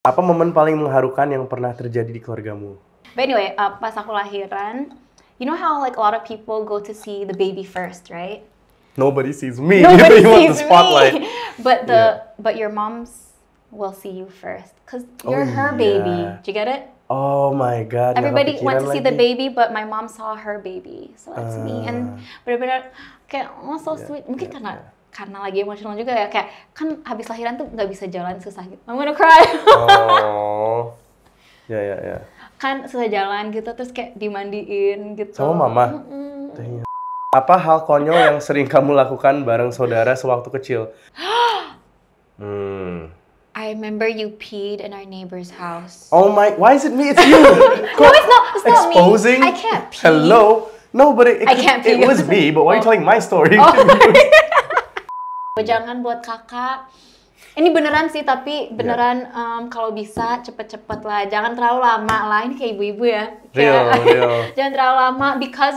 Apa momen paling mengharukan yang pernah terjadi di keluargamu? But anyway, pas aku lahiran, you know how like a lot of people go to see the baby first, right? Nobody sees me. Nobody You want sees the spotlight. me. But your moms will see you first, cause you're her baby. yeah. Do you get it? Oh my god. nggak Everybody went to kepikiran see the lagi. baby, but my mom saw her baby, so that's me. And benar-benar kayak so sweet. Mungkin karena lagi emosional juga ya, kayak kan habis lahiran tuh nggak bisa jalan, susah gitu. I'm gonna cry. Oh. Ya. Kan susah jalan gitu, terus kayak dimandiin gitu. Sama mama? Damn. Apa hal konyol yang sering kamu lakukan bareng saudara sewaktu kecil? I remember you peed in our neighbor's house. Oh my, why is it me? It's you! No, it's not Exposing? me. I can't pee. Hello? No, but I can't pee. it was me, but why are you telling my story? Jangan buat kakak. Ini beneran sih, tapi beneran kalau bisa cepet-cepet lah. Jangan terlalu lama lah. Ini kayak ibu-ibu ya. Real. Jangan terlalu lama because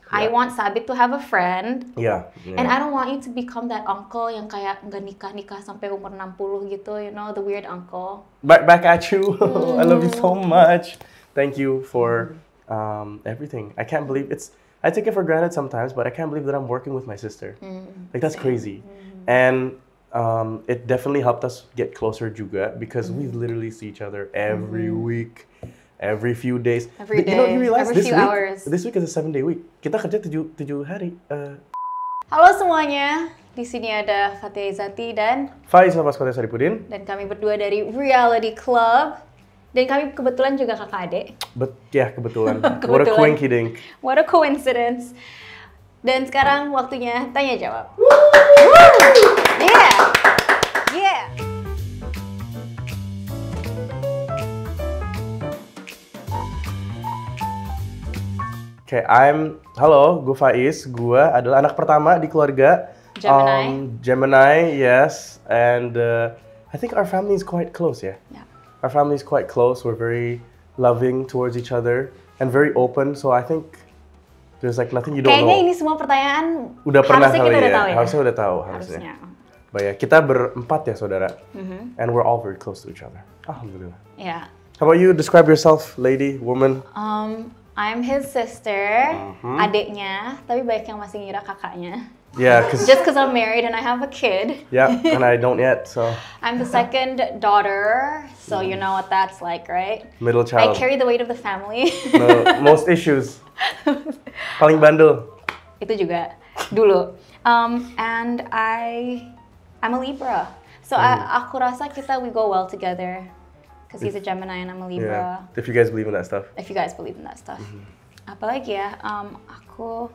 I want Sabit to have a friend. Yeah. And I don't want you to become that uncle yang kayak nggak nikah sampai umur 60 gitu, you know, the weird uncle. Back at you. I love you so much. Thank you for everything. I can't believe I take it for granted sometimes, but I can't believe that I'm working with my sister. Like that's crazy. And it definitely helped us get closer juga because we literally see each other every week, every few days. Every day, You know, you realize every few hours. This week is a 7-day week. Kita kerja 7 hari. Halo semuanya, di sini ada Fatia Izati dan Faiz Nafas Kota Saripudin. Dan kami berdua dari Reality Club. Dan kami kebetulan juga kakak adik. Kebetulan. What a coincidence. What a coincidence. Dan sekarang waktunya tanya jawab. Yeah. Okay, halo, gue Faiz. Gue adalah anak pertama di keluarga Gemini, yes. And I think our family is quite close, ya. Yeah? Our family is quite close. We're very loving towards each other and very open. So I think there's like nothing you don't know. Kayaknya ini semua pertanyaan udah pernah harusnya kali kita ya. udah tahu ya. Harusnya udah tahu harusnya. But ya, kita berempat ya saudara. And we're all very close to each other. Alhamdulillah. Yeah. How about you? Describe yourself, lady, woman. I'm his sister, adiknya, tapi banyak yang masih ngira kakaknya. Yeah, Just because I'm married and I have a kid. Yeah, and I don't yet, so. I'm the second daughter, so you know what that's like, right? Middle child. I carry the weight of the family. No, most issues. Paling bandel. Itu juga dulu. And I'm a Libra, so aku rasa we go well together. Because he's a Gemini and I'm a Libra. Yeah. If you guys believe in that stuff. If you guys believe in that stuff. Apalagi ya, aku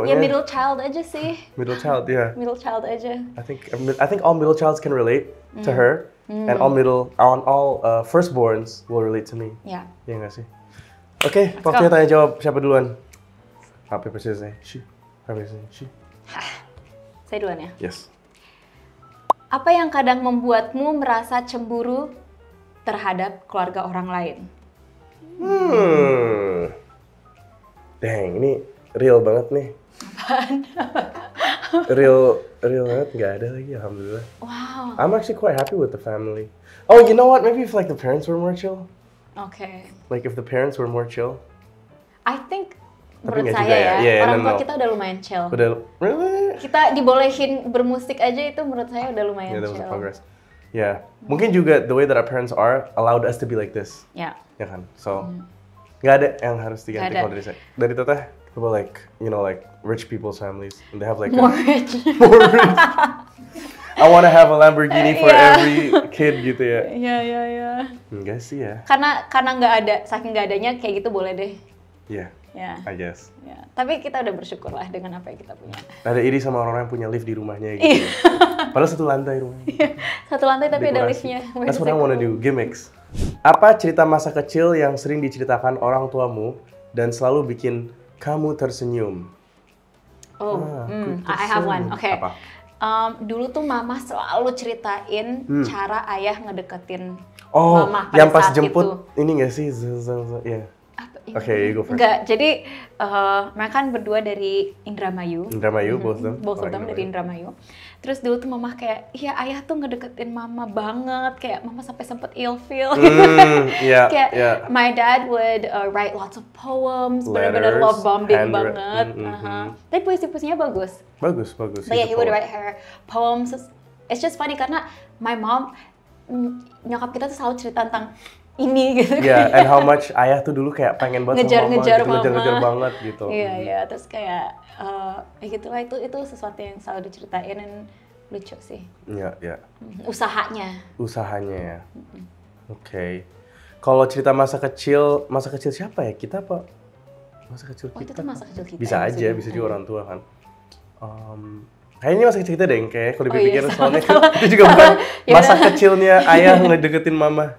middle child aja sih. Middle child, yeah. Middle child aja. I think all middle childs can relate to her, and all firstborns will relate to me. Yeah. Iya nggak sih? Oke, waktunya tanya jawab. Siapa duluan? Paper, scissors, she. Paper, scissors, she. Saya duluan ya. Yes. Apa yang kadang membuatmu merasa cemburu terhadap keluarga orang lain? Dang, ini real banget nih. Apaan? real banget, nggak ada lagi, alhamdulillah. Wow. I'm actually quite happy with the family. Oh, you know what? Maybe if like the parents were more chill. Okay. Like if the parents were more chill. I think Tapi menurut nggak saya juga ya, Yeah, orang tua no. kita udah lumayan chill. Really? Kita dibolehin bermusik aja itu menurut saya udah lumayan Yeah, that was chill. a progress. Yeah. Mungkin juga the way that our parents are allowed us to be like this. Ya. Ya kan? So, nggak ada yang harus diganti kalau dari saya. Dari teteh, people like, you know, like rich people's families. And they have like More rich. more rich. I want to have a Lamborghini for every kid gitu ya. Iya. Enggak sih ya. Karena nggak ada, saking nggak adanya kayak gitu boleh deh. Iya. Ya. I guess. Ya. Tapi kita udah bersyukur lah dengan apa yang kita punya. Ada iri sama orang-orang yang punya lift di rumahnya gitu. Padahal satu lantai rumahnya. Satu lantai tapi ada Dekorasi. liftnya. That's what I wanna do, gimmicks. Apa cerita masa kecil yang sering diceritakan orang tuamu dan selalu bikin kamu tersenyum? I have one. Oke. Apa? Dulu tuh mama selalu ceritain cara ayah ngedeketin Oh, mama pada yang pas saat jemput itu. ini nggak sih? Iya. Okay, you go first. Enggak, jadi mereka kan berdua dari Indramayu. Indramayu, both of them? Both of them dari Indramayu. Terus dulu tuh mama kayak, iya ayah tuh ngedeketin mama banget, kayak mama sampai sempet ilfeel. Kayak my dad would write lots of poems, benar-benar love bombing banget. Tapi puisi-puisinya bagus. Bagus. But yeah, he would write her poems. It's just funny karena my mom, nyokap kita tuh selalu cerita tentang ini gitu. Yeah, and how much ayah tuh dulu kayak pengen banget ngejar mama. ngejar banget gitu. Iya, terus kayak gitulah itu sesuatu yang selalu diceritain dan lucu sih. Iya. Usahanya ya. Oke. Kalau cerita masa kecil siapa ya? Kita apa? Masa kecil kita? Itu masa kecil kita. Bisa aja, bisa juga orang tua kan. Kayaknya masa kecil kita deh, kayak kalau dipikir soalnya itu juga bukan masa kecilnya ayah ngedeketin mama.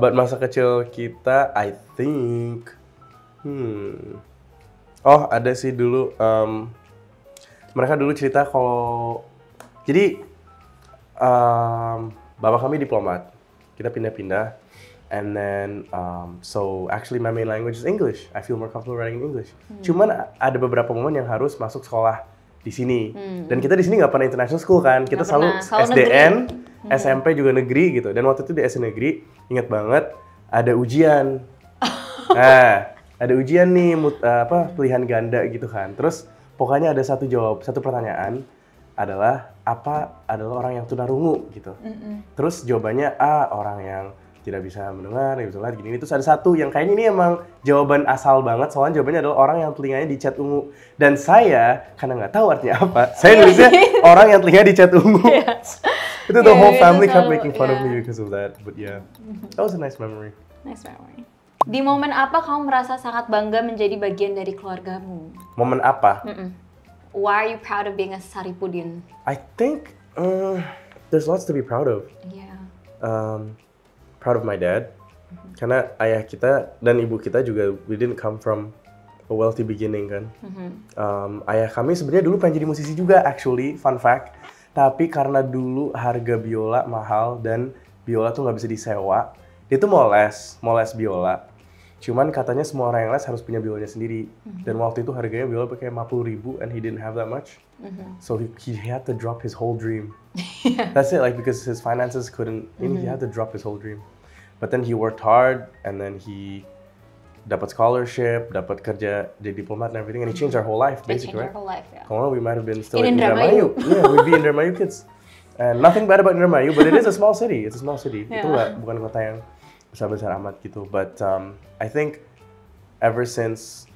But masa kecil kita, I think, oh ada sih dulu, mereka dulu cerita kalau, jadi bapak kami diplomat, kita pindah-pindah, and then so actually my main language is English. I feel more comfortable writing in English. Cuman ada beberapa momen yang harus masuk sekolah di sini, dan kita di sini nggak pernah international school kan, kita selalu SDN. SMP juga negeri gitu, dan waktu itu di SD negeri ingat banget ada ujian. Nah, ada ujian nih pilihan ganda gitu kan. Terus pokoknya ada satu pertanyaan adalah adalah orang yang tunarungu gitu. Terus jawabannya orang yang tidak bisa mendengar, tidak bisa lihat gini. Terus ada satu yang kayaknya ini emang jawaban asal banget, soalnya jawabannya adalah orang yang telinganya dicat ungu. Dan saya karena nggak tahu artinya apa, saya nulisnya orang yang telinganya dicat ungu. Itu the whole family kept making fun of me because of that. But yeah, that was a nice memory. Nice memory. Di momen apa kamu merasa sangat bangga menjadi bagian dari keluargamu? Momen apa? Why are you proud of being a Saripudin? I think there's lots to be proud of. Yeah. Proud of my dad. Karena ayah kita dan ibu kita juga, we didn't come from a wealthy beginning kan. Ayah kami sebenarnya dulu pengen jadi musisi juga actually, fun fact. Tapi karena dulu harga biola mahal dan biola tuh nggak bisa disewa, dia tuh mau les biola. Cuman katanya semua orang yang les harus punya biolanya sendiri. Dan waktu itu harganya biola pakai 50.000 and he didn't have that much. So he had to drop his whole dream. That's it, like because his finances couldn't, he had to drop his whole dream. But then he worked hard and then he dapat scholarship, dapat kerja jadi diplomat and everything, and he changed our whole life basically, right? Our whole life, yeah. Kalau we might have been still in Indramayu. Yeah, we'd be Indramayu kids. And nothing bad about Indramayu, but it is a small city. It's a small city. Yeah. Itu bukan kota yang besar-besar amat gitu. But I think ever since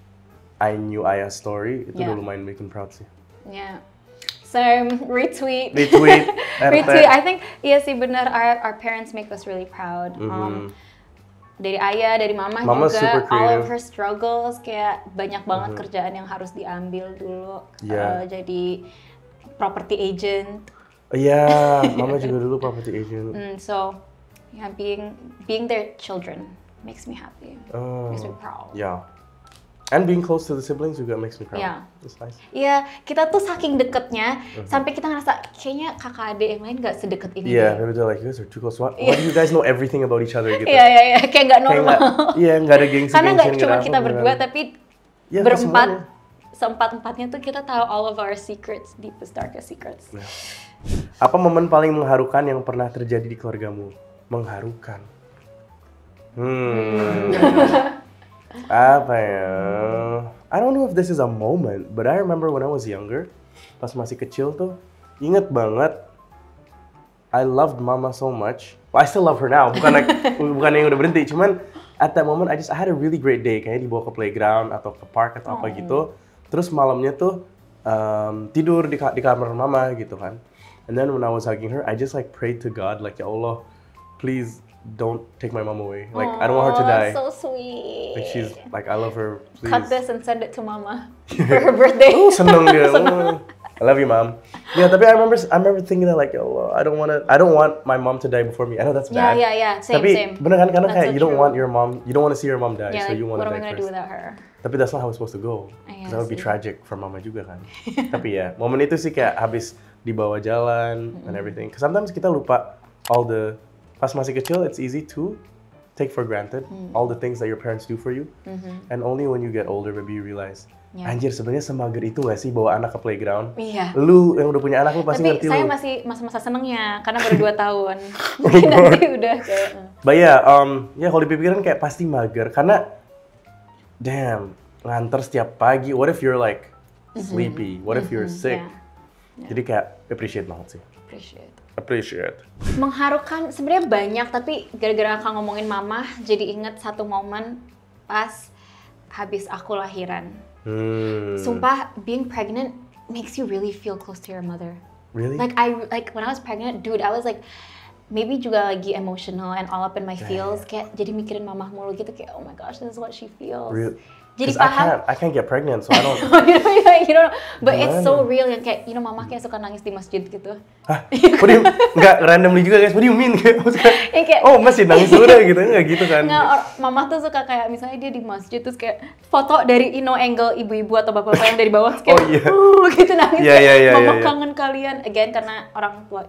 I knew Ayah's story, itu udah lumayan making proud sih. Yeah. So retweet. Retweet. I think iya sih benar. Our parents make us really proud. Dari ayah, dari mama juga, all of her struggles, kayak banyak banget kerjaan yang harus diambil dulu. Jadi property agent. Mama juga dulu property agent. So, yeah, being their children makes me happy, makes me proud. Yeah. And being close to the siblings juga makes me proud. Yeah. That's nice. Iya, kita tuh saking deketnya sampai kita ngerasa kayaknya kakak adik yang lain nggak sedekat ini. Yeah, maybe they're like, you guys are too close. Why do you guys know everything about each other gitu? Iya, kayak nggak normal. Nggak ada gengsi. Karena nggak cuma kita berdua, tapi berempat, seempat-empatnya tuh kita tahu all of our secrets, deepest, darkest secrets. Yeah. Apa momen paling mengharukan yang pernah terjadi di keluargamu? Mengharukan. Apa ya? I don't know if this is a moment, but I remember when I was younger, pas masih kecil tuh, inget banget, I loved mama so much. Well, I still love her now, bukan yang udah berhenti, cuman at that moment I had a really great day, kayaknya dibawa ke playground atau ke park atau apa gitu. Terus malamnya tuh tidur di kamar mama gitu kan. And then when I was hugging her, I just like prayed to God, like ya Allah, please don't take my mom away. Like I don't want her to die. So sweet. Like she's like, I love her. Please. Cut this and send it to mama for her birthday. Seneng dia. I love you, mom. Yeah, tapi I remember thinking that like, ya Allah, I don't want my mom to die before me. I know that's bad. Yeah. Same. Tapi bener kan, karena kayak you don't want to see your mom die, so you want to die first. What am I gonna do without her? Tapi that's not how it's supposed to go. Because that would be tragic for mama juga kan. Tapi ya, momen itu sih kayak habis dibawa jalan and everything. Because sometimes kita lupa pas masih kecil, it's easy to take for granted all the things that your parents do for you, and only when you get older maybe you realize, anjir sebenarnya semager itu nggak sih bawa anak ke playground? Iya. Lu yang udah punya anak lu pasti ngerti. Tapi saya masih masa-masa senengnya karena baru 2 tahun. Mungkin nanti udah kayak. But yeah, ya kalau dipikirin kayak pasti mager karena, damn, nganter setiap pagi. What if you're like sleepy? What if you're sick? Jadi kayak appreciate banget sih. Appreciate. Mengharukan sebenarnya banyak, tapi gara-gara Kakak ngomongin mama, jadi inget satu momen pas habis aku lahiran. Sumpah, being pregnant makes you really feel close to your mother. Really? Like when I was pregnant, dude, I was like maybe juga lagi emotional and all up in my feels, kayak jadi mikirin mama mulu gitu, kayak oh my gosh, this is what she feels. Really? Jadi paham. I can't get pregnant, so I don't. you know, but it's so real yang kayak, mama kayak suka nangis di masjid gitu. Hah? Nggak randomly juga guys, what do you mean? Kayak, oh masih nangis udah gitu, nggak gitu kan? Nggak, mama tuh suka kayak misalnya dia di masjid terus kayak foto dari angle ibu-ibu atau bapak-bapak yang dari bawah kayak, gitu nangis kayak, mama kangen kalian, again karena orang tua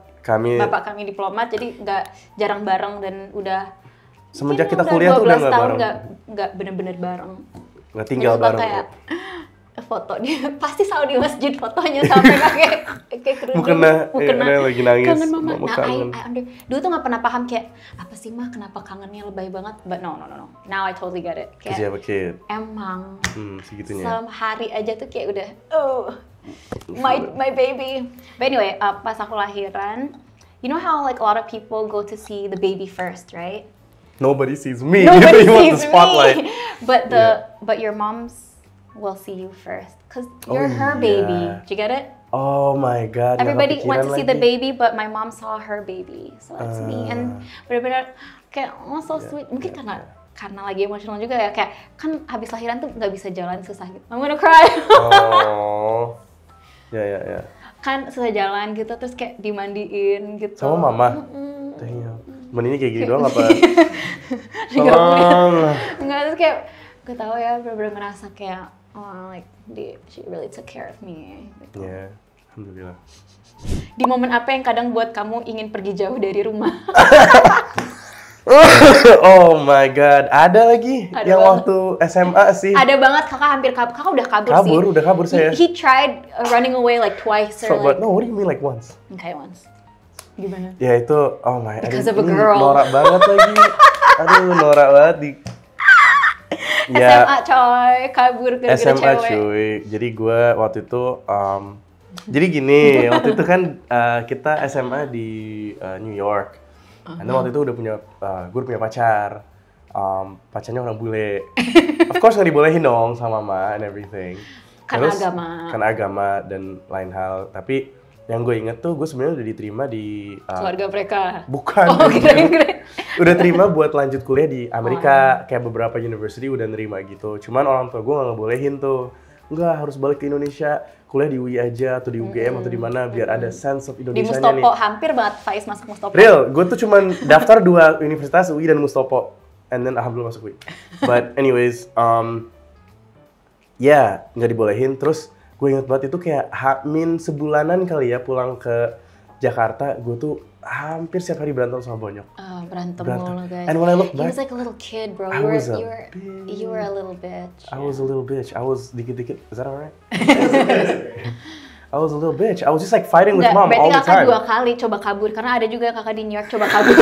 bapak kami diplomat, jadi nggak jarang bareng dan udah semenjak kita kuliah tuh udah nggak bareng. Nggak bener-bener bareng. Nggak tinggal bareng. Kayak foto dia pasti selalu di masjid fotonya sampai kayak kerudung. Mukena lagi nangis. Kangen mama. Dulu tuh nggak pernah paham kayak apa sih mah kenapa kangennya lebay banget. But no. Now I totally get it. Kayak you have a kid. Emang. Segitunya. Sehari aja tuh kayak udah my baby. But anyway, pas aku lahiran, you know how like a lot of people go to see the baby first, right? Nobody sees me. Nobody sees the spotlight. Me. But your moms will see you first because you're her baby. Do you get it? Oh my God. Everybody went to see the baby, but my mom saw her baby, so it's me. And benar-benar kayak so sweet. Mungkin karena lagi emosional juga ya, kayak kan habis lahiran tuh nggak bisa jalan, susah gitu. I'm gonna cry. Oh. Ya. Kan susah jalan gitu, terus kayak dimandiin gitu. Sama mama. Ini kayak gini doang apa? Enggak, terus kayak gue tau ya, bener-bener ngerasa kayak like she really took care of me gitu. Yeah, alhamdulillah. Di momen apa yang kadang buat kamu ingin pergi jauh dari rumah? Oh my God, ada lagi yang waktu SMA sih. Ada banget, kakak hampir kakak udah kabur sih. Udah kabur saya. He tried running away like twice or like. No, what do you mean like once? Okay, once. Gimana? Ya itu, oh my, because of a girl. Norak banget lagi. Aduh, norak banget di. SMA coy, kabur gara-gara cewek. SMA cuy, jadi gue waktu itu, jadi gini, waktu itu kan kita SMA di New York. Dan waktu itu gue udah punya pacar. Pacarnya orang bule. Of course nggak dibolehin dong sama mama and everything. Karena agama dan lain hal. Tapi yang gue inget tuh, gue sebenarnya udah diterima di keluarga mereka. Bukan. Kira-kira. Udah terima buat lanjut kuliah di Amerika, kayak beberapa university udah nerima gitu. Cuman orang tua gue nggak ngebolehin tuh. Enggak, harus balik ke Indonesia, kuliah di UI aja atau di UGM atau di mana biar ada sense of Indonesia nih. Di Mustopo, hampir banget Faiz masuk Mustopo. Real, gue tuh cuman daftar 2 universitas, UI dan Mustopo. And then alhamdulillah masuk UI. But anyways, nggak dibolehin. Terus gue inget banget itu kayak H-min sebulanan kali ya pulang ke Jakarta, gue tuh hampir setiap hari berantem sama bonyok. Berantem mulu guys. And when I look back, he was like a little kid, bro. You were a little bitch. I was a little bitch. I was dikit-dikit. Is that alright? I was a little bitch. I was just like fighting with mom all the time. Berarti kakak 2 kali coba kabur, karena ada juga kakak di New York coba kabur.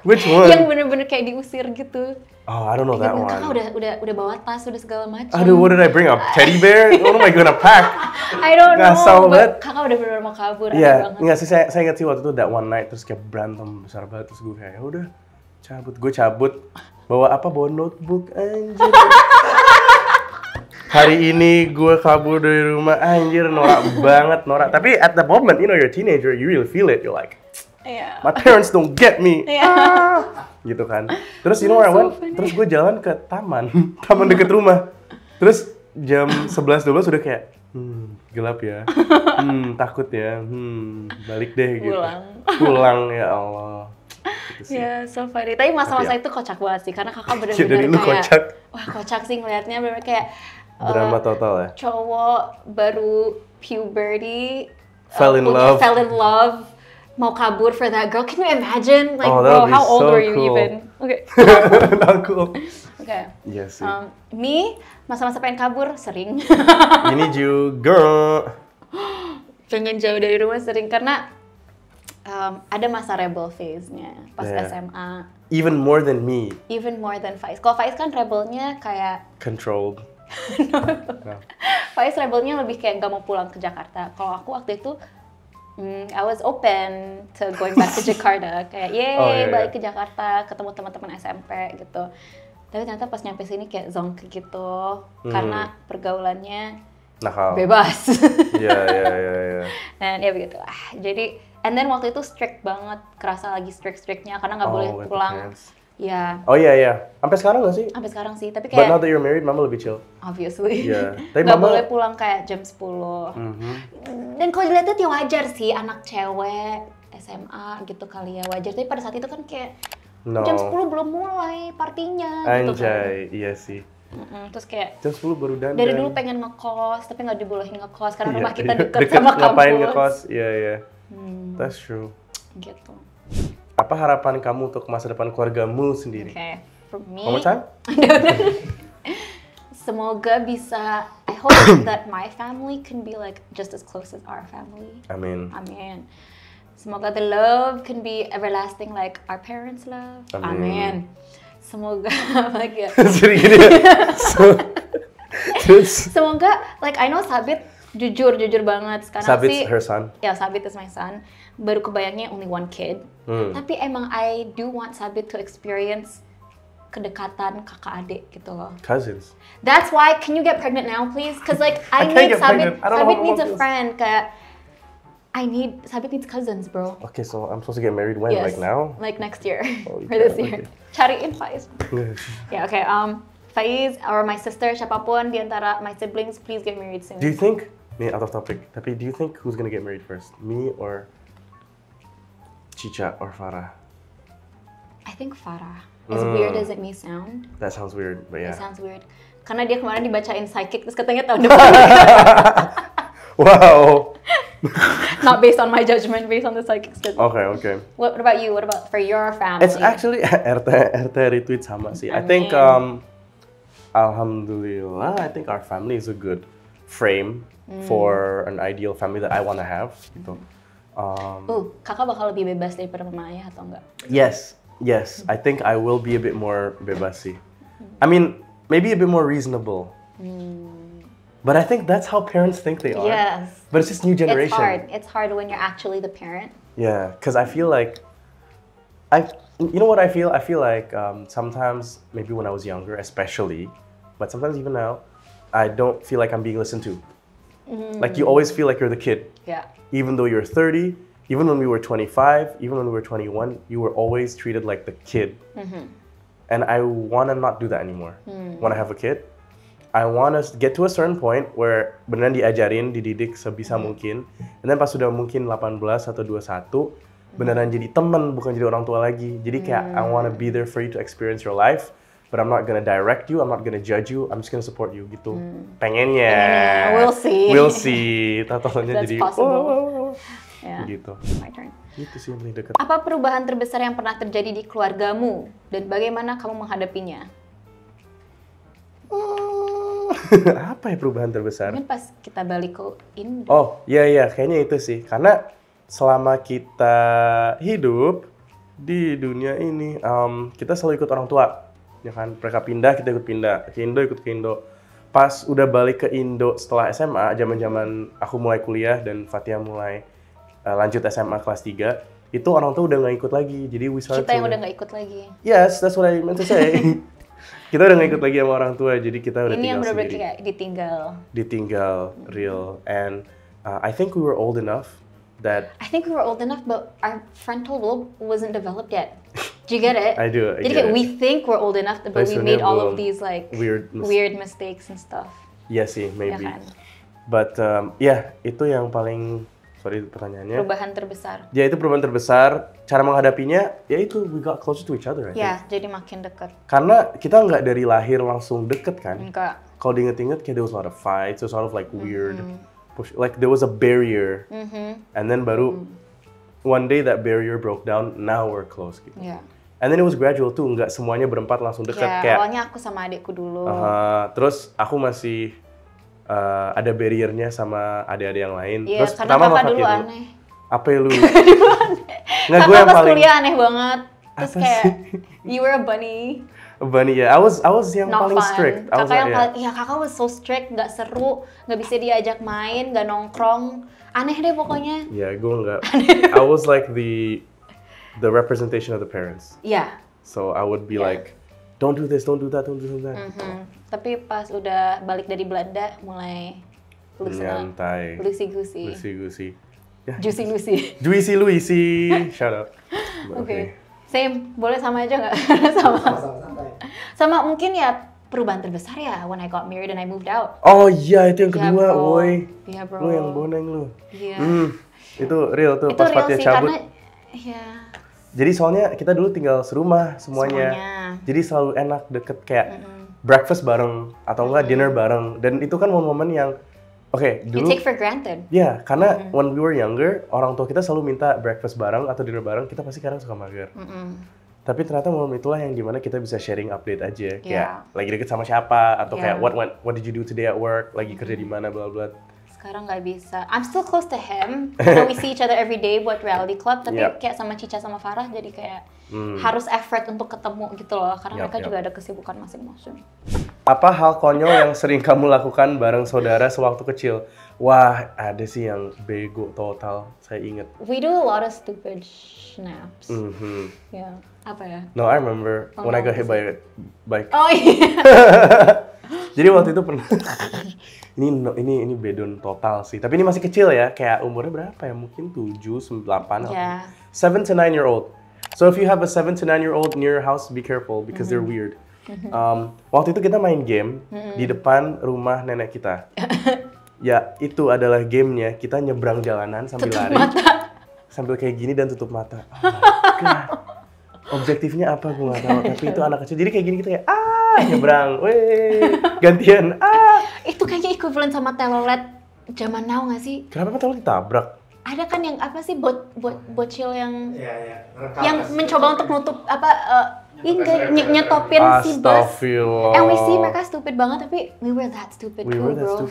Which one? Yang bener-bener kayak diusir gitu. Oh, I don't know that one. Kakak udah bawa tas, udah segala macam. Aduh, what did I bring? A teddy bear? What am I gonna pack? I don't know, but kakak udah bener-bener mau kabur. Iya, nggak sih, saya ingat sih waktu itu that one night, terus kayak berantem besar banget, terus gue kayak, ya udah cabut. Bawa notebook, anjir. Hari ini gue kabur dari rumah, anjir, norak banget. Tapi at the moment, you're a teenager, you really feel it, you're like, my parents don't get me. Gitu kan. Terus you know where I went? Terus gue jalan ke taman deket rumah. Terus jam 11-12 udah kayak, gelap ya, takut ya, balik deh gitu. Pulang ya Allah. Gitu ya, so funny. Tapi masa-masa itu kocak banget sih, karena kakak bener-bener kayak, kocak. Wah kocak sih ngeliatnya, bener kayak drama total ya. Cowok baru puberty, fell in love, mau kabur for that girl. Can you imagine? Like, bro, how old were you even? Okay. Not cool. Okay. Yes. Me, masa-masa pengen kabur sering. Ini juga. Pengen jauh dari rumah sering karena ada masa rebel phase-nya pas SMA. Even more than me. Even more than Faiz. Kalau Faiz kan rebelnya kayak controlled. No. Faiz rebelnya lebih kayak gak mau pulang ke Jakarta. Kalau aku waktu itu I was open to going back to Jakarta. Kayak balik ke Jakarta, ketemu teman-teman SMP gitu. Tapi ternyata pas nyampe sini kayak zonk gitu. Karena pergaulannya nakal. Bebas. Iya. Dan ya begitu. Jadi, and then waktu itu strict banget. Kerasa lagi strict-strictnya karena nggak boleh pulang. Ya. Oh iya. Sampai sekarang nggak sih? Sampai sekarang sih. Tapi But kayak now that you're married, mama lebih chill. Obviously. Yeah. Nggak boleh pulang kayak jam 10. Dan kalau dilihat ya wajar sih, anak cewek SMA gitu kali ya, wajar. Tapi pada saat itu kan kayak jam 10 belum mulai partinya gitu kan. Anjay, iya sih. Terus kayak jam 10 baru dandan. Dari dulu pengen ngekos, tapi nggak dibolehin ngekos karena rumah kita deket sama kampus. Ngapain ngekos? Iya. That's true. Gitu. Apa harapan kamu untuk masa depan keluargamu sendiri? Okay, for me. One more time? Semoga bisa. I hope that my family can be like just as close as our family. Amin. Semoga the love can be everlasting like our parents' love. Amin. Semoga lagi ya. Semoga like I know Sabit jujur banget sekarang Sabit's sih. her son. Ya, Sabit is my son. Baru kebayangnya only one kid. Tapi emang I do want Sabit to experience kedekatan kakak adik gitu loh. Cousins. That's why can you get pregnant now please? Cause like I need Sabit. Sabit needs a friend. Kayak Sabit needs cousins, bro. Okay, so I'm supposed to get married when? Like now? Like next year. Or this year. Cariin Faiz. Yeah, okay. Faiz or my sister, siapapun di antara my siblings, please get married soon. Do you think, out of topic, tapi do you think who's gonna get married first? Me or Cica or Farah? I think Farah. As weird as it may sound. That sounds weird, but yeah. It sounds weird. Karena dia kemarin dibacain psychic, terus katanya tahun depan. Wow. Not based on my judgment, based on the psychic schedule. Okay. What about you? What about for your family? It's actually RT retweet sama sih. I think alhamdulillah, I think our family is a good frame for an ideal family that I want to have gitu. Kakak bakal lebih bebas daripada mama ayah atau enggak? Yes. I think I will be a bit more bebas sih. I mean, maybe a bit more reasonable. But I think that's how parents think they are. Yes. But it's just new generation. It's hard when you're actually the parent. Yeah, because I feel like, you know what I feel? I feel like sometimes, maybe when I was younger especially, but sometimes even now, I don't feel like I'm being listened to. Like you always feel like you're the kid. Yeah. Even though you're 30, even when we were 25, even when we were 21, you were always treated like the kid. And I want to not do that anymore. When I have a kid, I want to get to a certain point where beneran diajarin, dididik sebisa mungkin. And then pas sudah mungkin 18 atau 21, beneran jadi teman, bukan jadi orang tua lagi. Jadi kayak I want to be there for you to experience your life, but I'm not gonna direct you, I'm not gonna judge you, I'm just gonna support you gitu. Pengennya. We'll see. Tatonya jadi Yeah. Gitu. My turn. Gitu sih yang paling dekat. Apa perubahan terbesar yang pernah terjadi di keluargamu dan bagaimana kamu menghadapinya? Apa ya perubahan terbesar? Mungkin pas kita balik ke Indo. Oh, iya, kayaknya itu sih. Karena selama kita hidup di dunia ini, kita selalu ikut orang tua. Ya kan, mereka pindah, kita ikut pindah. Ke Indo, ikut ke Indo. Pas udah balik ke Indo setelah SMA, zaman-zaman aku mulai kuliah dan Fatia mulai lanjut SMA kelas 3, itu orang tua udah nggak ikut lagi. Jadi kita yang udah nggak ikut lagi. Yes, that's what I meant to say. Kita udah nggak ikut lagi sama orang tua, jadi kita udah tinggal sendiri. Ini yang benar-benar kayak ditinggal, real. And I think we were old enough that... I think we were old enough, but our frontal lobe wasn't developed yet. Do you get it? I do. Jadi kayak we think we're old enough, but we made all of these like weird mistakes and stuff. Iya sih, maybe. Ya kan? But itu yang paling... Sorry pertanyaannya. Perubahan terbesar. Ya itu perubahan terbesar. Cara menghadapinya, ya itu we got closer to each other. Ya, jadi makin dekat. Karena kita nggak dari lahir langsung deket kan. Enggak. Kalau diinget-inget kayak there was a lot of fights, there was a lot of like weird, push, like there was a barrier. And then baru one day that barrier broke down, now we're close gitu. Yeah. And then it was gradual tuh, nggak semuanya berempat langsung deket kayak. Awalnya aku sama adikku dulu. Terus aku masih ada barriernya sama adik-adik yang lain. Iya, Terus karena kakak dulu aneh. Apa ya lu? Nggak, gue yang paling. Kuliah aneh banget. Terus kayak, you were a bunny. A bunny, yeah. I was yang paling strict. Kakak yang paling, kakak was so strict, nggak seru, nggak bisa diajak main, nggak nongkrong. Aneh deh pokoknya. Iya, gue nggak. I was like the representation of the parents. Yeah. So I would be like, don't do this, don't do that, don't do that. Tapi pas udah balik dari Belanda, mulai nyantai, lucy-goosey. Yeah. Juicy Lucy, shut up. Okay. Same, boleh sama aja nggak? Sama mungkin ya perubahan terbesar ya when I got married and I moved out. Oh iya, itu yang kedua, woi. Iya bro. Lu yang boneng lu. Iya. Itu real tuh, itu pas Fatia cabut. Karena, iya. Jadi soalnya kita dulu tinggal serumah semuanya. Jadi selalu enak deket kayak breakfast bareng atau enggak dinner bareng. Dan itu kan momen-momen yang dulu. You take for granted. Ya, karena when we were younger, orang tua kita selalu minta breakfast bareng atau dinner bareng, kita pasti kadang suka mager. Tapi ternyata momen itulah yang dimana kita bisa sharing update aja, kayak lagi deket sama siapa atau kayak what did you do today at work, lagi kerja di mana, bla bla. Sekarang nggak bisa. I'm still close to him. So we see each other every day buat reality club, tapi kayak sama Cica sama Farah jadi kayak harus effort untuk ketemu gitu loh, karena mereka juga ada kesibukan masing-masing. Apa hal konyol yang sering kamu lakukan bareng saudara sewaktu kecil? Wah, ada sih yang bego total, saya inget. We do a lot of stupid snaps. Yeah, apa ya? No, I remember when I got hit by a bike. Oh iya. Jadi waktu itu pernah, ini bedon total sih. Tapi ini masih kecil ya, kayak umurnya berapa ya? Mungkin 7, 8, 7 to 9 year old. So if you have a 7 to 9 year old near your house, be careful because they're weird. Waktu itu kita main game di depan rumah nenek kita. Ya, itu adalah gamenya. Kita nyebrang jalanan sambil lari. Sambil kayak gini dan tutup mata. Oh my God. Objektifnya apa gue gak tahu. Tapi itu anak kecil. Jadi kayak gini kita kayak, nyebrang. Weh, gantian. Itu kayaknya equivalent sama telolet zaman now gak sih? Kenapa telolet ditabrak? Ada kan yang apa sih bocil yang yang mencoba untuk nutup nyetopin si bus. And we see mereka stupid banget, tapi we were that stupid too, bro.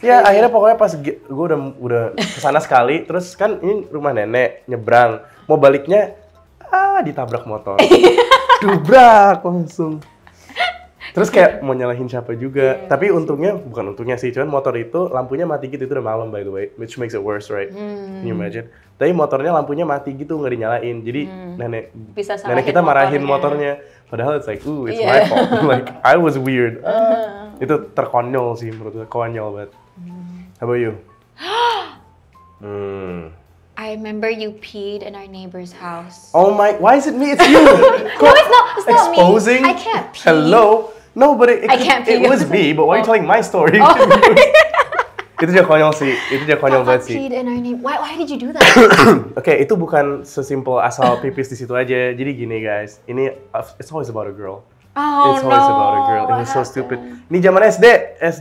Ya akhirnya pokoknya pas gue udah kesana sekali, terus kan ini rumah nenek, nyebrang, mau baliknya ditabrak motor, dubrak langsung. Terus kayak mau nyalahin siapa juga, tapi bukan untungnya sih, cuman motor itu lampunya mati gitu, itu udah malam by the way, which makes it worse, right? Can you imagine? Tapi motornya lampunya mati gitu, nggak dinyalain, jadi nenek kita marahin motornya. Padahal it's like, it's my fault, like I was weird. Itu terkonyol sih menurut gue, konyol banget. How about you? I remember you peed in our neighbor's house. Oh my, why is it me? It's you. No, it's not exposing? Me. I can't pee. Hello? No, but it was me, but why are you telling my story? Itu dia konyol sih, banget sih. Peed in our neighbor. Why did you do that? Oke, itu bukan sesimpel asal pipis di situ aja. Jadi gini guys, it's always about a girl. Oh, it's always about a girl. It was so stupid. Ini zaman SD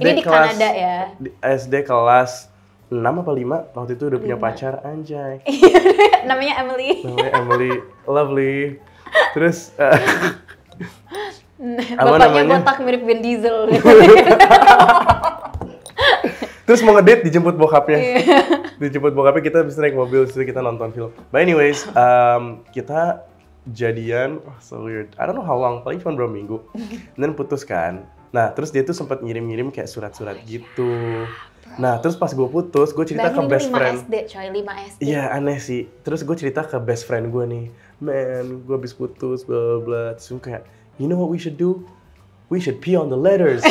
ini di kelas, Kanada ya? SD kelas 6 apa 5, waktu itu udah punya pacar, anjay. Namanya Emily, lovely. Terus, bapaknya botak mirip Vin Diesel. Terus mau ngedate dijemput bokapnya. Dijemput bokapnya, kita bisa naik mobil, terus kita nonton film. But anyways, kita jadian, so weird. I don't know how long, paling cuma berapa minggu. Dan putus kan. Nah, terus dia tuh sempat ngirim-ngirim kayak surat-surat gitu. Nah, terus pas gue putus, gue cerita ke best friend. 5 SD, coy, 5 SD. Iya, aneh sih. Terus gue cerita ke best friend gue nih. Man, gue habis putus, bla bla. Terus gue kayak, you know what we should do? We should pee on the letters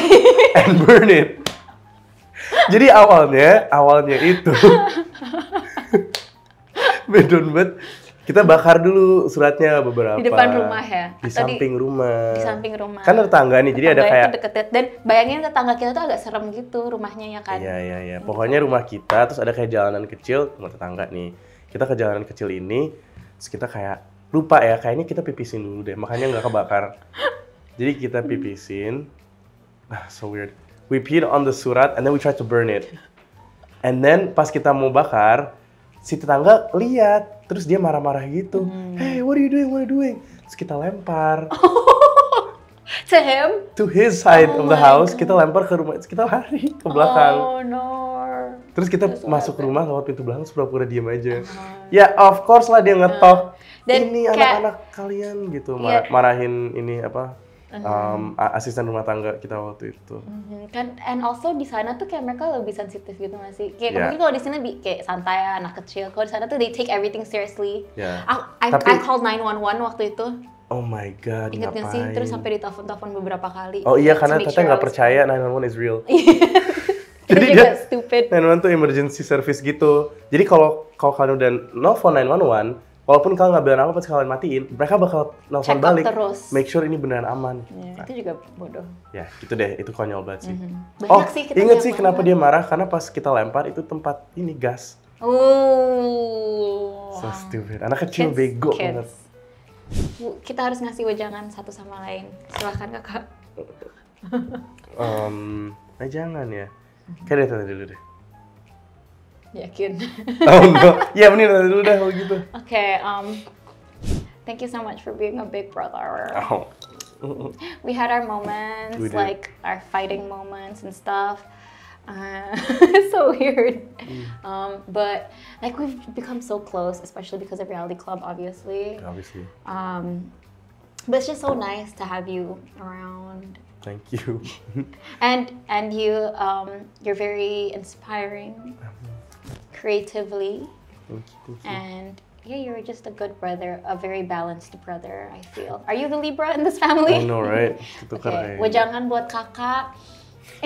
and burn it. Jadi awalnya itu bedon banget. Kita bakar dulu suratnya beberapa. Di depan rumah ya? Di samping rumah. Di samping rumah. Kan ada tetangga nih, jadi ada kayak... deket. Dan bayangin tetangga kita tuh agak serem gitu rumahnya ya kan? Iya. Pokoknya rumah kita, terus ada kayak jalanan kecil, rumah tetangga nih. Kita ke jalanan kecil ini, terus kita kayak lupa ya, kayaknya kita pipisin dulu deh, makanya nggak kebakar. Jadi kita pipisin, so weird. We peed on the surat, and then we tried to burn it. And then pas kita mau bakar, si tetangga lihat. Terus dia marah-marah gitu. Hey, what are you doing? What are you doing? Terus kita lempar. To him? To his side of the house. God. Kita lempar ke rumah. Terus kita lari ke belakang. Oh no. Terus kita masuk rumah lewat pintu belakang, pura-pura diem aja. Ya, of course lah dia ngetok. Ini anak-anak kalian gitu. Marahin ini apa? Asisten rumah tangga kita waktu itu. Kan, and also di sana tuh kayak mereka lebih sensitif gitu nggak sih? Kayak mungkin kalau di sini kayak santai anak kecil. Kalau di sana tuh they take everything seriously. I called 911 waktu itu. Oh my god, ingat nggak sih? Terus sampai ditelepon beberapa kali. Oh iya, karena Tete nggak percaya 911 is real. Jadi dia stupid. 911 tuh emergency service gitu. Jadi kalau kalian udah nelfon 911, walaupun kalian nggak bilang apa pas kalian matiin, mereka bakal nelfon balik. Terus. Make sure ini beneran aman. Ya, itu juga bodoh. Ya, gitu deh. Itu konyol banget sih. Ingat sih kenapa dia marah? Karena pas kita lempar itu tempat ini gas. So stupid. Anak kecil bego banget. Kita harus ngasih wejangan satu sama lain. Silahkan kakak. Jangan ya. Kayak tadi dulu deh. Yakin? Oh no. Ya bener tadi dulu deh kalau gitu. Okay. Thank you so much for being a big brother. Oh. We had our moments, like our fighting moments and stuff. It's so weird. But like we've become so close, especially because of Reality Club, obviously. Obviously. But it's just so nice to have you around. Thank you. and you, you're very inspiring, creatively. Thank you. And yeah, you're just a good brother, a very balanced brother, I feel. Are you the Libra in this family? I know, right? Okay. Wejangan buat kakak.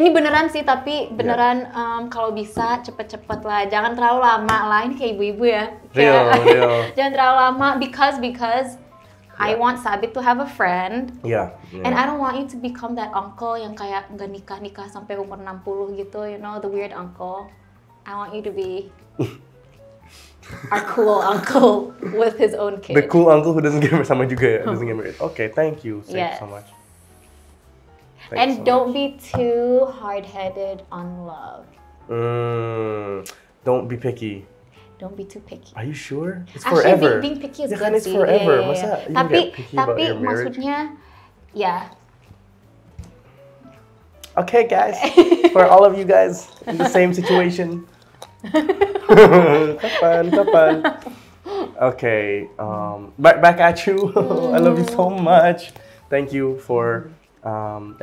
Ini beneran sih, tapi beneran kalau bisa cepet-cepet lah. Jangan terlalu lama lah. Ini kayak ibu-ibu ya. Real. Jangan terlalu lama because I want Sabit to have a friend. Yeah. And I don't want you to become that uncle yang kayak nggak nikah sampai umur 60 gitu, you know, the weird uncle. I want you to be our cool uncle with his own kid. The cool uncle who doesn't get married sama juga ya, doesn't get married. Okay, thank you so much. And don't be too hard-headed on love. Don't be picky. Don't be too picky. Are you sure? It's Actually, forever. Being picky is good. Kan it's forever. Yeah. Masa you get picky about your marriage? Maksudnya, yeah. Okay, guys. For all of you guys in the same situation. Kapan? Okay. Back at you. I love you so much. Thank you for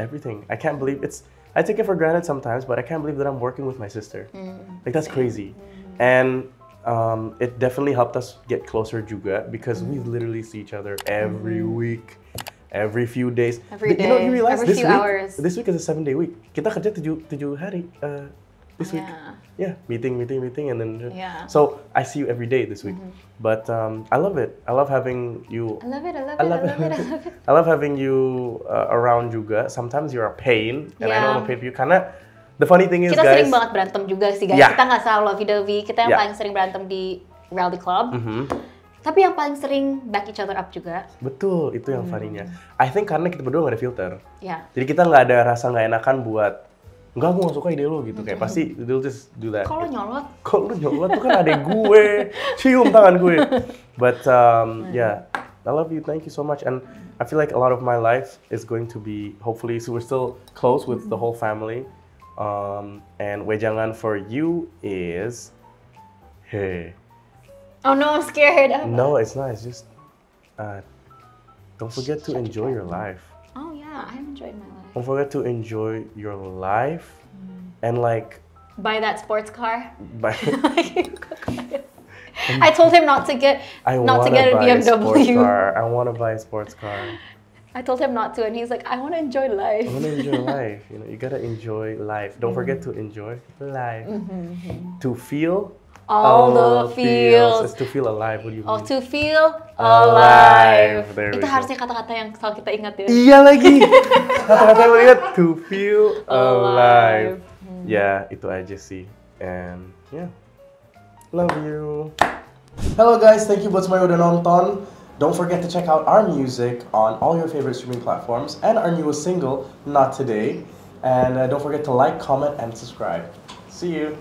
everything. I can't believe I take it for granted sometimes, but I can't believe that I'm working with my sister. Like that's crazy. And it definitely helped us get closer juga because we literally see each other every week, every few days. Every day. You know, you realize every few hours. This week is a 7-day week. Kita kerja 7 hari this week. Yeah, meeting, and then so I see you every day this week. But I love it. I love having you. I love it. I love having you around juga. Sometimes you're a pain, and I don't want to pay for you karena the funny thing is, kita guys, sering banget berantem juga sih, guys. Kita nggak selalu lovey-dovey. Kita yang paling sering berantem di Reality Club. Tapi yang paling sering back each other up juga. Betul, itu yang funny-nya. I think karena kita berdua nggak ada filter. Yeah. Jadi kita nggak ada rasa nggak enakan buat enggak, aku nggak suka ide lo gitu. Kayak pasti they'll just do that. Kalau nyolot? Kalau nyolot tuh kan adek gue. Cium tangan gue. But yeah, I love you. Thank you so much. And I feel like a lot of my life is going to be, hopefully, so we're still close with the whole family. And wejangan for you is, hey. Oh no, I'm scared. No, it's not. It's just, don't forget to enjoy your life. Oh yeah, I enjoyed my life. Don't forget to enjoy your life, and like. Buy that sports car. I told him not to get a BMW. I want to buy a sports car. I told him not to, and he's like, I want to enjoy life. I want to enjoy life. You know, you gotta enjoy life. Don't forget to enjoy life. To feel all the feels. It's to feel alive. What do you mean? Oh, to feel alive. There itu harusnya kata-kata yang selalu kita ingat ya. Iya lagi. Kata-kata yang ingat. To feel alive. Ya, itu aja sih. And yeah, love you. Hello guys, thank you buat semuanya udah nonton. Don't forget to check out our music on all your favorite streaming platforms and our newest single, Not Today. And don't forget to like, comment, and subscribe. See you.